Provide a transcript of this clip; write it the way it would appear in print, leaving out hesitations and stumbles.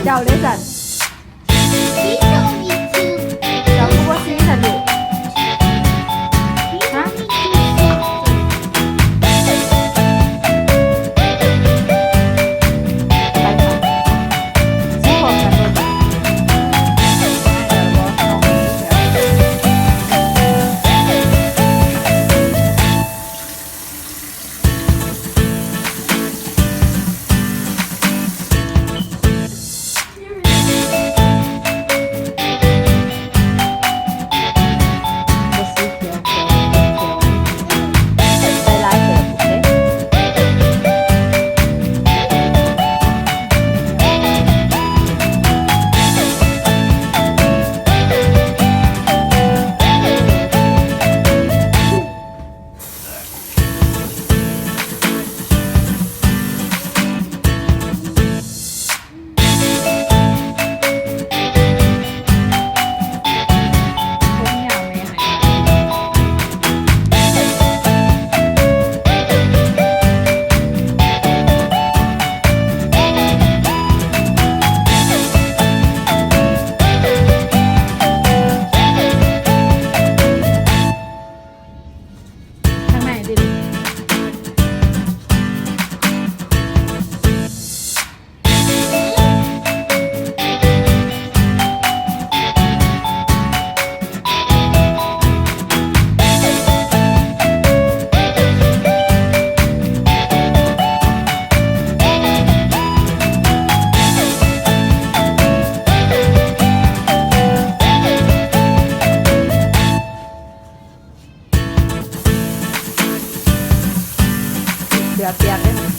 เจ้าได้สัตว์ She told me to. เจ้าคือว่าซีสัตว์ดุ She Huh? told me to. ไปค่ะซีบอกกันเลยจ้ะไม่เดี๋ยวรอน้องอีกแล้วบ่ซีเขียวเขียวเขียวใจร้ายเกิดโอเค ผมยาวไหมหายข้างในดิเสือเปียกเลยนะ